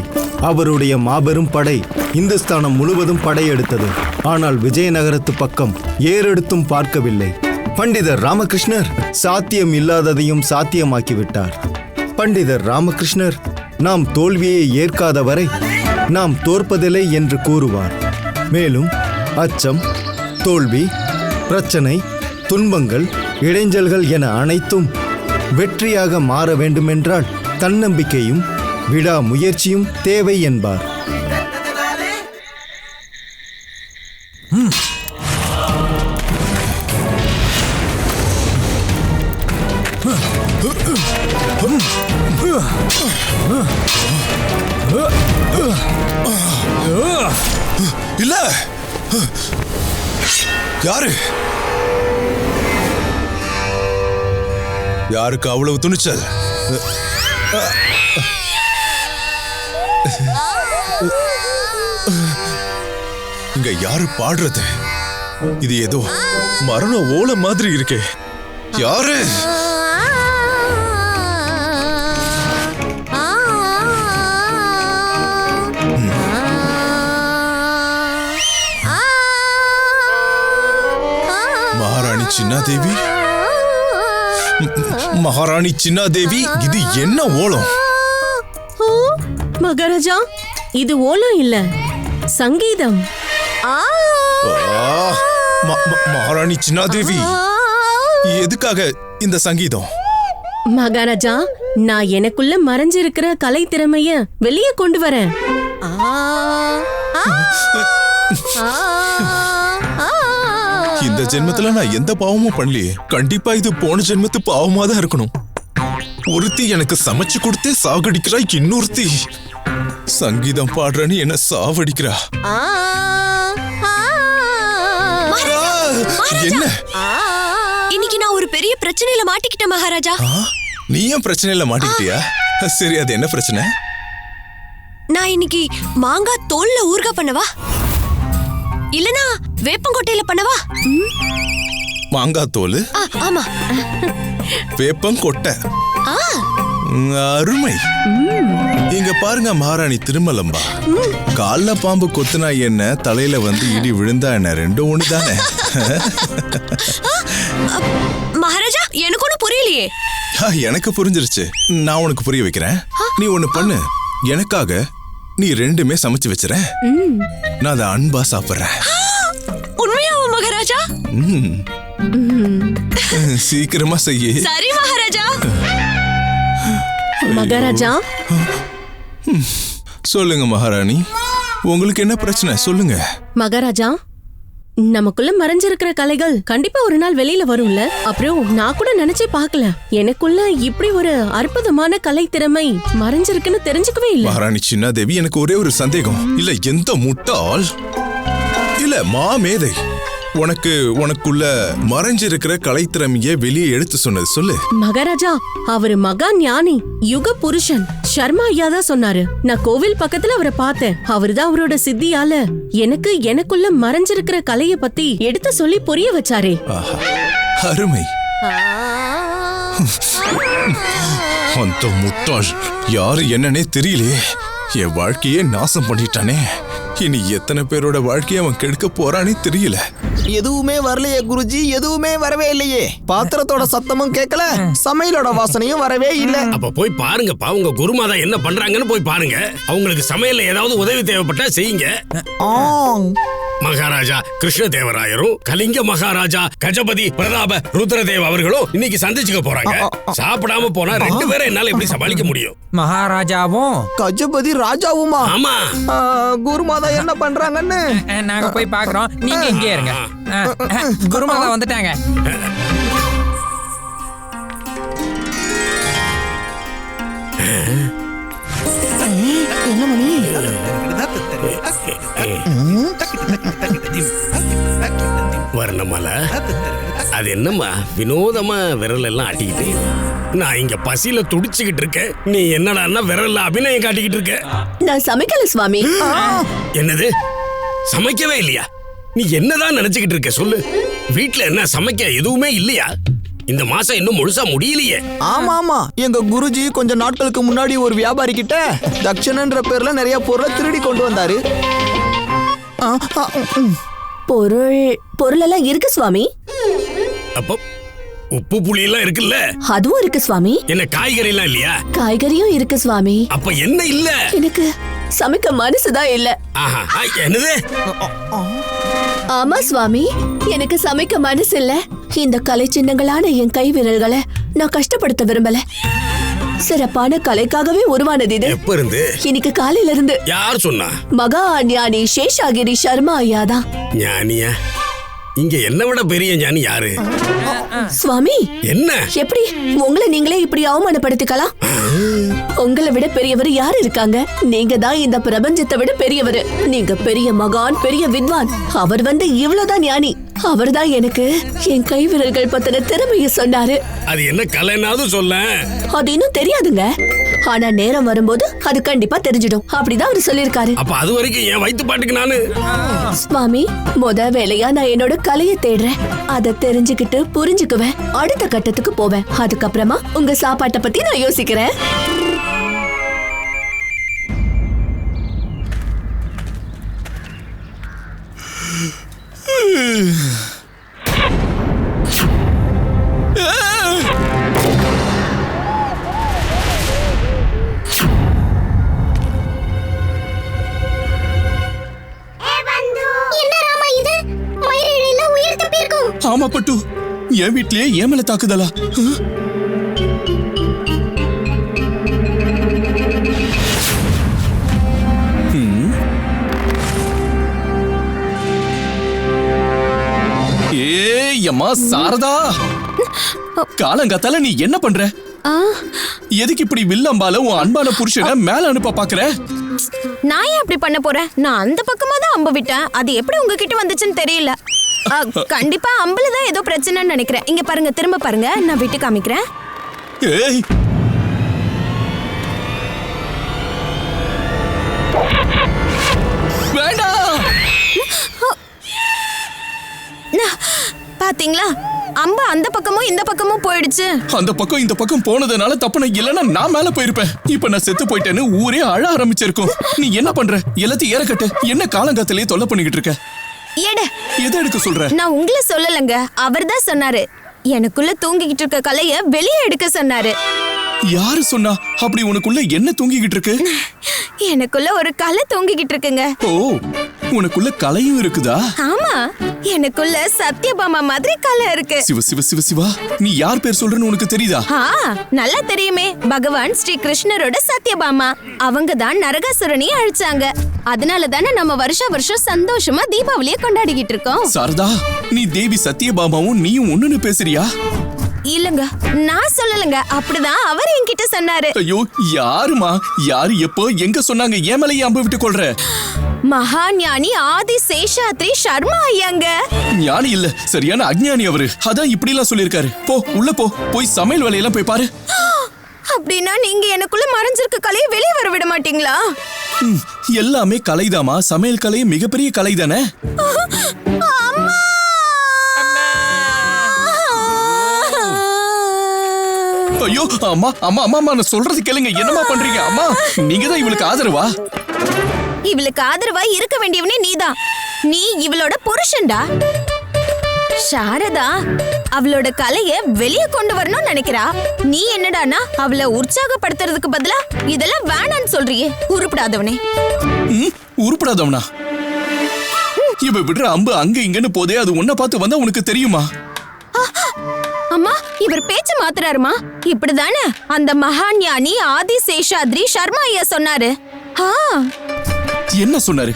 அவருடைய மாபெரும் படை இந்துஸ்தானம் முழுவதும் படையெடுத்தது. ஆனால் விஜயநகரத்து பக்கம் ஏறெடுத்தும் பார்க்கவில்லை. பண்டிதர் ராமகிருஷ்ணர் சாத்தியம் இல்லாததையும் சாத்தியமாக்கிவிட்டார். பண்டிதர் ராமகிருஷ்ணர் நாம் தோல்வியை ஏற்காத வரை நாம் தோற்பதில்லை என்று கூறுவார். மேலும் அச்சம், தோல்வி, பிரச்சனை, துன்பங்கள், இடைஞ்சல்கள் என அனைத்தும் வெற்றியாக மாற வேண்டுமென்றால் தன்னம்பிக்கையும் விடாமுயற்சியும் தேவை என்பார். இல்ல, யாரு யாருக்கு அவ்வளவு துணிச்சல்? இங்க யாரு பாடுறது? இது ஏதோ மரண ஓலை மாதிரி இருக்கே. யாரு? மகாராணி சின்னாதேவி. மகாராணி சின்னாதேவி, இது என்ன ஓலம்? மகாராஜா, இது ஓலம் இல்ல, சங்கீதம். மகாராணி சின்னாதேவி, எதுக்காக இந்த சங்கீதம்? மகாராஜா, நான் எனக்குள்ள மறைஞ்சிருக்கிற கலை திறமைய வெளியே கொண்டு வரேன். இந்த ஜென்மத்துல நான் எந்த பாவமும் பண்ணலையே. கண்டிப்பா இது போன ஜென்மத்து பாவமா தான் இருக்கணும். ஒருத்தி எனக்கு சமைச்சு கொடுத்தே சாகடிக்கிறா, இன்னொருத்தி சங்கீதம் பாடுறன்னு என்ன சாவடிக்கிறா. என்ன? இன்னைக்கு நான் ஒரு பெரிய பிரச்சனையில மாட்டிக்கிட்டேன் மகாராஜா. நீ ஏன் பிரச்சனையில மாட்டிக்கிட்டியா? சரி, அது என்ன பிரச்சனை? நான் இன்னைக்கு மாங்காய் தோல்ல ஊறுகாய் பண்ணவா, இல்லனா வேப்பங்கொட்டையில பண்ணவா? மாங்காய் தோல்? ஆமா. வேப்பங்கொட்டை? அருமை. இங்க பாருங்க மகாராணி திருமலம்பா, கால்ல பாம்பு கொத்துனா என்ன, தலையில வந்து இடி விழுந்தா என்ன, ரெண்டும் ஒண்ணுதானே. மகாராஜா, எனக்கு ஒண்ணு புரியலையே. எனக்கு புரிஞ்சிருச்சு, நான் உனக்கு புரிய வைக்கிறேன். நீ ஒண்ணு பண்ணு, எனக்காக நீ ரெண்டுமே சமைச்சு வச்சுறேன், நான் அதை அன்பா சாப்பிடுறேன். உண்மையாவா மகாராஜா? சீக்கிரமா செய்ய. சரி மகாராஜா. மகாராஜா, சொல்லுங்க மகாராணி, உங்களுக்கு என்ன பிரச்சனை சொல்லுங்க. மகாராஜா, நமக்குள்ள மறைஞ்சிருக்கிற கலைகள் கண்டிப்பா ஒரு நாள் வெளியில வரும்ல. அப்புறம் நான் கூட நினைச்சே பார்க்கல, எனக்குள்ள இப்படி ஒரு அற்புதமான கலை திறமை மறைஞ்சிருக்குன்னு தெரிஞ்சுக்கவே இல்லை. மகாராணி சின்னாதேவி, எனக்கு ஒரே ஒரு சந்தேகம். இல்ல எந்த முட்டாள் இல்ல மாமேதை உனக்குள்ள மறைஞ்சிருக்கிற கலைத்திறமையை வெளியே எடுத்து சொன்னது சொல்லு. மகாராஜா, அவரு மகா ஞானி, யுக புருஷன். சர்மா ஐயா தான் சொன்னாரு. நான் கோவில் பக்கத்துல அவரை பார்த்தேன். அவருதான் அவரோட சித்தியால எனக்குள்ள மறைஞ்சிருக்கிற கலைய பத்தி எடுத்து சொல்லி புரிய வச்சாரே. அருமை. அந்த முட்டாள் யாரு என்னன்னே தெரியலையே. என் வாழ்க்கையே நாசம் பண்ணிட்டானே. இனி எத்தனை பேரோட வாழ்க்கையை அவன் கெடுக்க போறானே தெரியல. எதுவுமே வரலையே குருஜி, எதுவுமே வரவே இல்லையே. பாத்திரத்தோட சத்தமும் கேட்கல, சமையலோட வாசனையும் வரவே இல்ல. அப்ப போய் பாருங்கப்பா, உங்க குருமாதா என்ன பண்றாங்கன்னு போய் பாருங்க. அவங்களுக்கு சமையல்ல ஏதாவது உதவி தேவைப்பட்டா செய்யுங்க. மகாராஜா கிருஷ்ணதேவராயரும் கலிங்க மகாராஜா கஜபதி பிரதாப ருத்ரதேவ் அவர்களும் இன்னைக்கு சந்திச்சுக்க போறாங்க. சாப்பிடாம போனா 2 பேரை என்னால எப்படி சமாளிக்க முடியும்? மகாராஜாவும் கஜபதி ராஜாவுமா? ஆமா. குருமாதா என்ன பண்றாங்கன்னு நாங்க போய் பாக்குறோம். நீங்க இங்கே இருங்க. குருமாதா வந்துட்டாங்க. என்ன மணி? வர்ணமால, அது என்னம்மா வினோதமா விரல் எல்லாம் ஆட்டிக்கிட்டு? நான் இங்க பசியில துடிச்சுக்கிட்டு இருக்கேன். நீ என்னடா விரல்ல அபிநயம் காட்டிக்கிட்டு இருக்க? நான் சமைக்கல சுவாமி. என்னது, சமைக்கவே இல்லையா? நீ என்னதான் நினைச்சுக்கிட்டு இருக்க சொல்லு. வீட்டுல என்ன சமைக்க எதுவுமே இல்லையா? இந்த மாசம் இன்னும் முழுசா முடியலையே. ஆமா, எங்க குருஜி கொஞ்ச நாட்களுக்கு முன்னாடி ஒரு வியாபாரி கிட்ட தட்சணன்ற பேர்ல நிறைய பொருளை திருடி கொண்டு வந்தாரு. பொருள் எல்லாம் இருக்கு சுவாமி. அப்போ உப்பு புளி எல்லாம் இருக்குல்ல? அதுவும் இருக்கு சுவாமி. என்ன காய்கறி எல்லாம் இல்லையா? காய்கறியும் இருக்கு சுவாமி. அப்ப என்ன இல்ல? எனக்கு சமைக்க மனசுதான் இல்ல. என்னது? ஆமா சுவாமி, எனக்கு சமைக்க மனசு இல்ல. இந்த கலை சின்னங்களான என் கை விரல்களை நான் கஷ்டப்படுத்த விரும்பல. சிறப்பான கலைக்காகவே உருவானது இது. எப்ப இருந்து? இன்னைக்கு காலையில இருந்து. யார் சொன்னா? மகா ஞானி சேஷாகிரி சர்மா ஐயா தான். ஞானியா? இங்க என்ன விட பெரிய ஞானி யாரு? சுவாமி, என்ன எப்படி உங்களை நீங்களே இப்படி அவமானப்படுத்திக்கலாம்? உங்களை விட பெரியவர் யாரு இருக்காங்க? நீங்க தான் இந்த பிரபஞ்சத்தை விட பெரியவர். நீங்க பெரிய மகான், பெரிய வித்வான். அவர் வந்து இவ்வளவுதான் ஞானி. அவர் தான் எனக்கு என் கை விரல்கள் பத்தின திறமைய சொன்னாரு. அது என்ன கலைனாவது சொல்ல? அது இன்னும் தெரியாதுங்க. ஆனா நேரம் வரும்போது அது கண்டிப்பா தெரிஞ்சிடும். அப்படிதான் அவர் சொல்லிருக்காரு. அப்ப அது வரைக்கும் என் வயித்து பாட்டுக்கு நானு. சுவாமி, முத வேலையா நான் என்னோட கலையை தேடுறேன். அதை தெரிஞ்சுக்கிட்டு புரிஞ்சுக்குவேன். அடுத்த கட்டத்துக்கு போவேன். அதுக்கப்புறமா உங்க சாப்பாட்டை பத்தி நான் யோசிக்கிறேன். ஆமா பட்டு, என் வீட்லயே ஏன் மேல தாக்குதலா? ஏம்மா சாரதா, காலங்காத்தால நீ என்ன பண்ற? எதுக்கு இப்படி வில்லம்பால உன் அன்பான புருஷனை மேல அனுப்ப பாக்குற? நான் ஏன் அப்படி பண்ண போறேன்? நான் அந்த பக்கமா தான் அம்பு விட்டேன். அது எப்படி உங்ககிட்ட வந்துச்சுன்னு தெரியல. கண்டிப்பா அம்புல தான் ஏதோ பிரச்சனைன்னு நினைக்கிறேன். இங்க பாருங்க, திரும்ப பாருங்க, நான் விட்டு காமிக்கிறேன். ஏய், வேண்டாம். பாத்தீங்களா, அம்பு அந்த பக்கமும் இந்த பக்கமும் போயிடுச்சு. அந்த பக்கம் இந்த பக்கம் போனதுனால தப்புன இல்லைன்னா நான் மேல போயிருப்பேன். இப்ப நான் செத்து போயிட்டேன்னு ஊரே அழ ஆரம்பிச்சிருக்கும். நீ என்ன பண்ற? எல்லாத்தையும் ஏறக்கட்டு. என்ன காலங்காத்திலேயே தொல்லை பண்ணிக்கிட்டு இருக்க? எதை எடுக்க சொல்ற? நான் உங்களை சொல்லலங்க, அவர் தான் சொன்னாரு. எனக்குள்ள தூங்கிக்கிட்டு இருக்க கலைய வெளியே எடுக்க சொன்னாரு. யாரு சொன்னா? அப்படி உனக்குள்ள என்ன தூங்கிக்கிட்டு இருக்கு? எனக்குள்ள ஒரு கலை தூங்கிக்கிட்டு இருக்குங்க. ஓ, உனக்குள்ள கலையும் இருக்குதா? ஆமா, எனக்குள்ள சத்யபாமா மாதிரி கலை இருக்கு. சிவ சிவ சிவ சிவா, நீ யார் பேர் சொல்றன்னு உனக்கு தெரியுதா? நல்லா தெரியுமே. பகவான் ஸ்ரீ கிருஷ்ணரோட சத்யபாமா. அவங்க தான் நரகாசுரனை அழிச்சாங்க. அதனால தானே நம்ம வருஷம் சந்தோஷமா தீபாவளியை கொண்டாடிக்கிட்டு இருக்கோம். சாரதா, நீ தேவி சத்யபாமாவும் நீயும் ஒண்ணுன்னு பேசுறியா? இல்லங்க, நான் சொல்லலங்க. அப்படிதான் அவர் என்கிட்ட சொன்னாரு. ஐயோ, யாருமா? யாரு எப்போ எங்க சொன்னாங்க? ஏன் மேலேயே அம்பு விட்டு கொள்ற? மகா ஞானி ஆதி சேஷாத்ரி சர்மா ஐயாங்க. ஞானி இல்ல, சரியான அஞ்ஞானி அவரு. அதான் இப்படி எல்லாம் சொல்லிருக்காரு. போ, உள்ள போ. போய் சமையல் வேலையெல்லாம் போய் பாரு. அப்படின்னா நீங்க எனக்குள்ள மறைஞ்சிருக்க கலையை வெளியே வர விட மாட்டீங்களா? எல்லாமே கலைதாமா. சமையல் கலை மிகப்பெரிய கலை தானே. ஐயோ, அம்மா அம்மா அம்மா, நான் சொல்றது கேளுங்க. என்னமா பண்றீங்க? அம்மா, நீங்க தான் இவளுக்கு ஆதரவா? இவளுக்கு ஆதரவா இருக்க வேண்டியவனே நீதான். நீ இவளோட புருஷன்டா. சாரதா அவளோட கலைய வெளியே கொண்டு வரணும்னு நினைக்கிறா. நீ என்னடானா அவளை உற்சாகப்படுத்துறதுக்கு பதிலா இதெல்லாம் வேணான்னு சொல்றியே. உருப்படாதவனே. உருப்படாதவனா? இவ விடுற அம்பு அங்க இங்கன்னு போதே, அது உன்னை பார்த்து வந்தா உனக்கு தெரியுமா? அம்மா, இவர் பேச்சு மாத்துறாருமா. இப்படிதானே அந்த மகா ஞானி ஆதி சேஷாத்ரி சர்மா ஐயா சொன்னாரு. என்ன சொன்னாரு?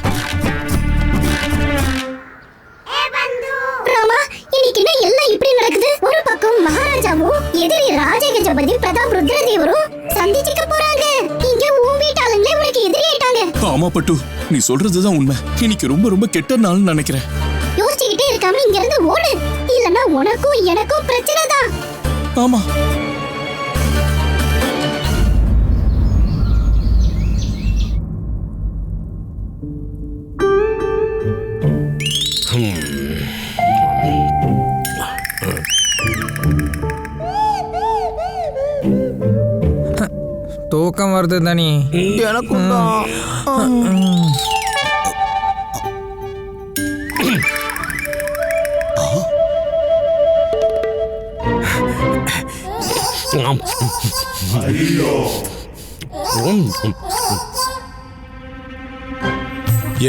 இன்னைக்கு என்ன எல்லாம் இப்படி நடக்குது? ஒரு பக்கம் மகாராஜாவும் எதிரி ராஜகஜபதி பிரதாப் ருத்ரதேவரும் சந்திச்சுக்க போறாங்க. இங்க உன் வீட்டாளங்களே உனக்கு எதிரி ஆயிட்டாங்க. ஆமா பட்டு, நீ சொல்றதுதான் உண்மை. இன்னைக்கு ரொம்ப ரொம்ப கெட்ட நாள்னு நினைக்கிறேன். யோசிச்சுக்கிட்டே இருக்காம இங்க இருந்து ஓடு, இல்லன்னா உனக்கும் எனக்கும் பிரச்சனை தான். ஆமா. தூக்கம் வருது தானே எனக்கும் தான்.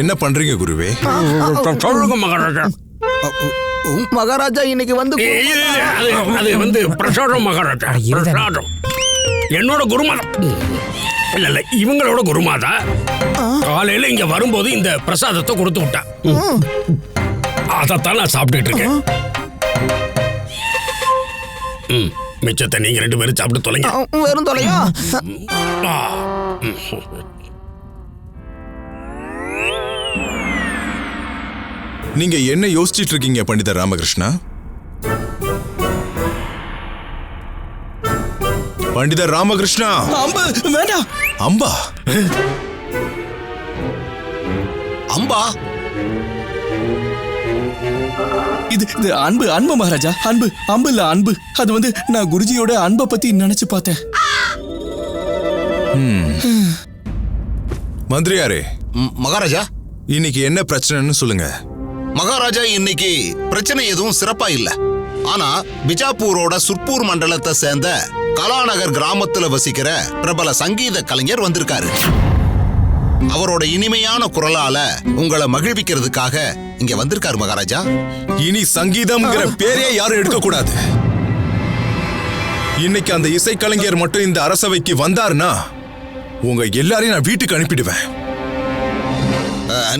என்ன பண்றீங்க குருவே? சொல்லுங்க மகாராஜா. மகாராஜா இன்னைக்கு வந்து அது வந்து பிரசாதம் மகாராஜா. பிரசாதம் என்னோட குருமாதா. இல்ல இல்ல, இவங்களோட குருமாதா காலையில இங்க வரும்போது இந்த பிரசாதத்தை கொடுத்து விட்டா. அதைத்தான் நான் சாப்பிட்டுட்டு இருக்கேன். மிச்சத்தை நீங்க 2 பேரும் சாப்பிட்டு தொலைங்க. வெறும் தொலையா? நீங்க என்ன யோசிச்சிட்டு இருக்கீங்க பண்டிதர் ராமகிருஷ்ணா? பண்டிதர் ராமகிருஷ்ணா. அம்பு வேண்டாம். அம்பா? அம்பா? இது அன்பு அன்பு மகாராஜா. அன்பு அம்பு இல்ல, அன்பு. அது வந்து நான் குருஜியோட அன்பை பத்தி நினைச்சு பார்த்தேன். மந்திரியாரே. மகாராஜா, இன்னைக்கு என்ன பிரச்சனைன்னு சொல்லுங்க. மகாராஜா, இன்னைக்கு பிரச்சனை எதுவும் சிறப்பா இல்ல. ஆனா பிஜாப்பூரோட சுர்பூர் மண்டலத்தை சேர்ந்த கலாநகர் கிராமத்துல வசிக்கிற பிரபல சங்கீத கலைஞர் வந்திருக்காரு. அவரோட இனிமையான குரலால உங்களை மகிழ்விக்கிறதுக்காக இங்க வந்திருக்காரு மகாராஜா. இனி சங்கீதம்ங்கிற பேரே யாரும் எடுக்க கூடாது. இன்னைக்கு அந்த இசைக்கலைஞர் மட்டும் இந்த அரசவைக்கு வந்தாருன்னா உங்க எல்லாரையும் நான் வீட்டுக்கு அனுப்பிடுவேன்.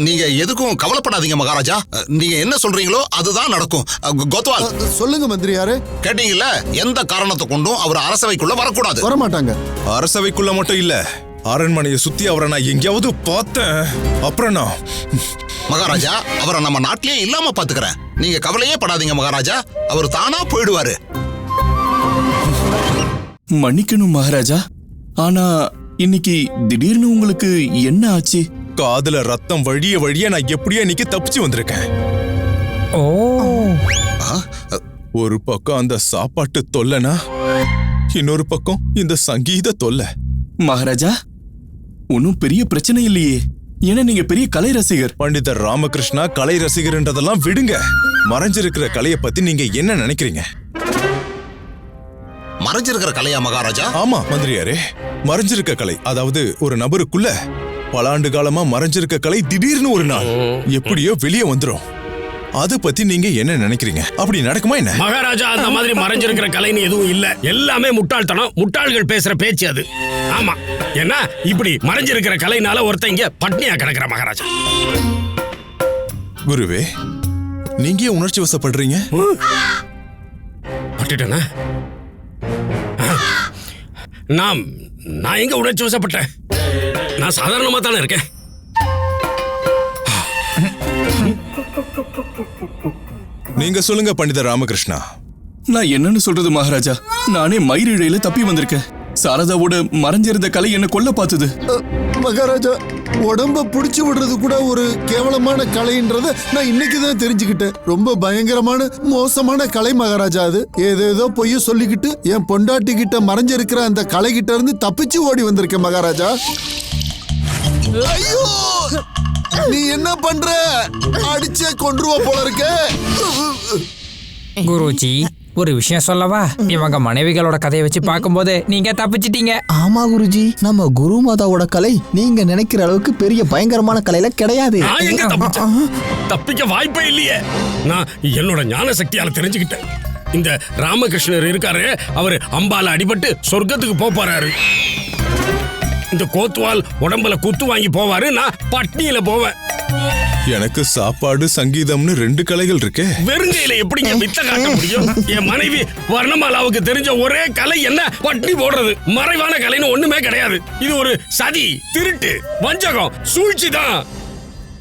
நீங்க எதுக்கும் கவலைப்படாதீங்க மகாராஜா. நீங்க என்ன சொல்றீங்களோ அதுதான் நடக்கும். கோத்வால், சொல்லுங்க மந்திரியாரே. கேட்டீங்கல்ல, எந்த காரணத்தை கொண்டும் அவர் அரசவைக்குள்ள வரக்கூடாது. வரமாட்டாங்க. அரசவைக்குள்ள மட்டும் இல்ல, அரண்மனையை சுத்தி அவரை நான் எங்கேயாவது பார்த்தேன். அப்புறம் நான் மகாராஜா, அவரை நம்ம நாட்டிலேயே இல்லாம பாத்துக்கிறேன். நீங்க கவலையே படாதீங்க மகாராஜா. அவர் தானா போயிடுவாரு. மன்னிக்கணும் மகாராஜா, ஆனா இன்னைக்கு திடீர்னு உங்களுக்கு என்ன ஆச்சு? காதுல ரத்தம் வழிய வழிய நான் எப்படியோ இன்னைக்கு தப்பிச்சு வந்திருக்கேன். ஒரு பக்கம் அந்த சாப்பாட்டு தொல்லைனா, இன்னொரு பக்கம் இந்த சங்கீத தொல்லை. மகாராஜா, ஒன்னும் பெரிய பிரச்சனை இல்லையே. ஏன்னா நீங்க பெரிய கலை ரசிகர். பண்டிதர் ராமகிருஷ்ணா கலை ரசிகர்ன்றதெல்லாம் விடுங்க. மறைஞ்சிருக்கிற கலையை பத்தி நீங்க என்ன நினைக்கிறீங்க? மறைஞ்சிருக்கிற கலையா மகாராஜா? ஆமா மந்திரியாரே, மறைஞ்சிருக்க கலை. அதாவது ஒரு நபருக்குள்ள பல ஆண்டு காலமா மறைஞ்சிருக்க கலை திடீர்னு ஒரு நாள் எப்படியோ வெளியே வந்துரும். அத பத்தி நீங்க என்ன நினைக்கிறீங்க? அப்படி நடக்குமா என்ன? மகாராஜா, அந்த மாதிரி மறைஞ்சிருக்கிற கலைன்னு எதுவும் இல்ல. எல்லாமே முட்டாள்தனம், முட்டாள்கள் பேசுற பேச்சு அது. ஆமா, என்ன இப்படி மறைஞ்சிருக்கிற கலைனால ஒருத்தங்க பட்னியா கிடக்குற மகாராஜா. குருவே, நீங்க உணர்ச்சி வசப்படுறீங்க. பட்டுட்டேனா? நான் எங்க உணர்ச்சி வசப்பட்டேன்? நான் சாதாரணமா தானே இருக்கேன். நீங்க சொல்லுங்க பண்டிதர் ராமகிருஷ்ணா. நான் என்னன்னு சொல்றது மகாராஜா? நானே மயிரிழையில தப்பி வந்திருக்கேன். சாரதாவோட மறைஞ்சிருந்த கலை என்ன கொல்ல பார்த்தது. மகாராஜா, உடம்ப புடிச்சு விடுறது கூட ஒரு கேவலமான கலைன்றத நான் இன்னைக்கு தான் தெரிஞ்சுக்கிட்டேன். ரொம்ப பயங்கரமான மோசமான கலை மகாராஜா. அது ஏதேதோ பொய்ய சொல்லிக்கிட்டு என் பொண்டாட்டி கிட்ட மறைஞ்சிருக்கிற அந்த கலை கிட்ட இருந்து தப்பிச்சு ஓடி வந்திருக்கேன் மகாராஜா. ஐயோ, நீ என்ன பண்ற? அடிச்சே கொன்றுவ போல இருக்க. குருஜி, ஒரு விஷயம் சொல்லவா? இவங்க மனைவிகளோட கதையை வச்சு பார்க்கும்போது நீங்க தப்பிச்சிட்டீங்க. ஆமா குருஜி, நம்ம குரு மாதாவோட கலை நீங்க நினைக்கிற அளவுக்கு பெரிய பயங்கரமான கலையில கிடையாது. தப்பிக்க வாய்ப்பே இல்லையே. நான் என்னோட ஞான சக்தியால தெரிஞ்சுக்கிட்டேன். இந்த ராமகிருஷ்ணர் இருக்காரு, அவரு அம்பால அடிபட்டு சொர்க்கத்துக்கு போறாரு. இந்த கோத்வால் உடம்புல குத்து வாங்கி போவாரு, நான் பட்னியில போவேன். எனக்கு சாப்பாடு சங்கீதம்னு 2 கலைகள் இருக்கே. வெறுங்கையில எப்படிங்க வித்த காட்ட முடியும்? என் மனைவி வர்ணமாலாவுக்கு தெரிஞ்ச ஒரே கலை என்ன? பட்னி போடுறது. மறைவான கலைன்னு ஒண்ணுமே கிடையாது. இது ஒரு சதி, திருட்டு, வஞ்சகம், சூழ்ச்சி தான்.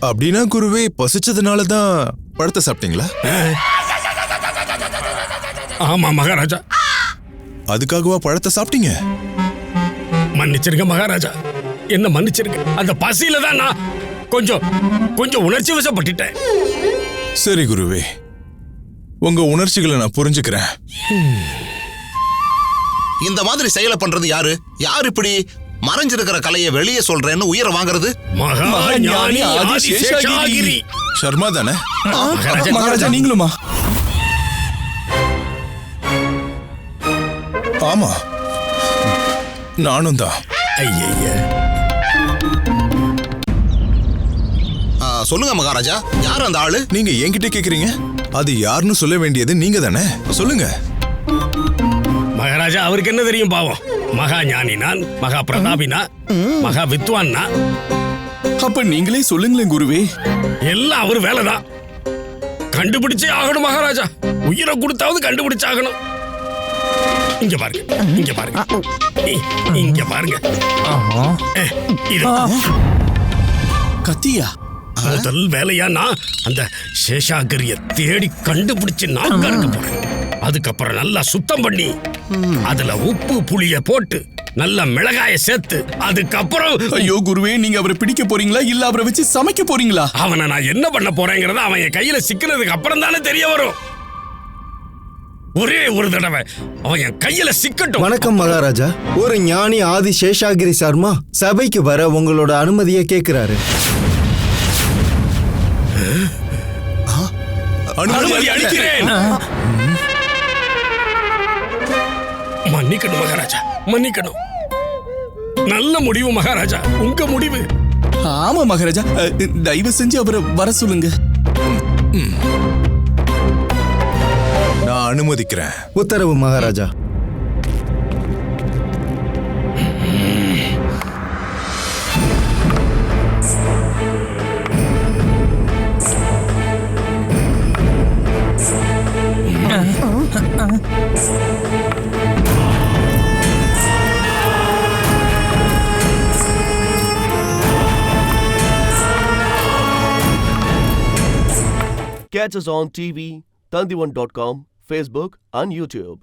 அப்படின்னா குருவே, பசிச்சதுனால தான் பழத்தை சாப்பிட்டீங்களா? ஆமா மகாராஜா. அதுக்காகவா பழத்தை சாப்பிட்டீங்க? மன்னிச்சிருங்க மகாராஜா, என்ன மன்னிச்சிருங்க. அந்த பசியில தான் நான் கொஞ்சம் உணர்ச்சி வசப்பட்டுட்டேன். சரி குருவே, உங்க உணர்ச்சிகளை நான் புரிஞ்சுக்கிறேன். இந்த மாதிரி செயலை பண்றது யாரு? யார் இப்படி மறைஞ்சிருக்கிற கலையை வெளியே சொல்றேன்னு உயிரை வாங்குறது? மகாஞானி ஆதிசேஷாகிரி. சர்மா தானே? மகாராஜா நீங்களுமா? ஆமா, நானும் தான். சொல்லுங்க மகாராஜா, யார் அந்த ஆளு? நீங்க என்கிட்ட கேக்குறீங்க? அது யாருன்னு சொல்ல வேண்டியது நீங்க தானே. சொல்லுங்க மகாராஜா. அவருக்கு என்ன தெரியும் பாவம்? மகா ஞானி நான், மகா பிரதாபினா, மகா வித்வான் நான். அப்ப நீங்களே சொல்லுங்களேன் குருவே. எல்லாம் அவர் வேலைதான். கண்டுபிடிச்சே ஆகணும் மகாராஜா. உயிரை கொடுத்தாவது கண்டுபிடிச்சாகணும். இங்க பாருங்க, இங்க பாருங்க, இங்க பாருங்க. கத்தியா? முதல் வேலையா நான் அந்த சேஷாகிரிய தேடி கண்டுபிடிச்சு நான் கறக்க போறேன். அதுக்கப்புறம் நல்லா சுத்தம் பண்ணி அதுல உப்பு புளிய போட்டு நல்ல மிளகாய சேர்த்து அதுக்கப்புறம். ஐயோ குருவே, நீங்க அவரை பிடிக்க போறீங்களா இல்ல அவரை வச்சு சமைக்க போறீங்களா? அவனை நான் என்ன பண்ண போறேங்கிறத அவன் என் கையில சிக்கினதுக்கு அப்புறம் தானே தெரிய வரும். ஒரே ஒரு தடவை அவன் என் கையில சிக்கட்டும். வணக்கம் மகாராஜா. ஒரு ஞானி ஆதி சேஷாகிரி சர்மா சபைக்கு வர உங்களோட அனுமதியை கேட்கிறாரு. அனுமதி அளிக்கிறேன். மன்னிக்கணும் மகாராஜா, மன்னிக்கணும். நல்ல முடிவு மகாராஜா, உங்க முடிவு. ஆமா மகாராஜா, தயவு செஞ்சு அவரை வர சொல்லுங்க. நான் அனுமதிக்கிறேன். உத்தரவு Maharaja. Catch us on TV, Tandivan.com, Facebook and YouTube.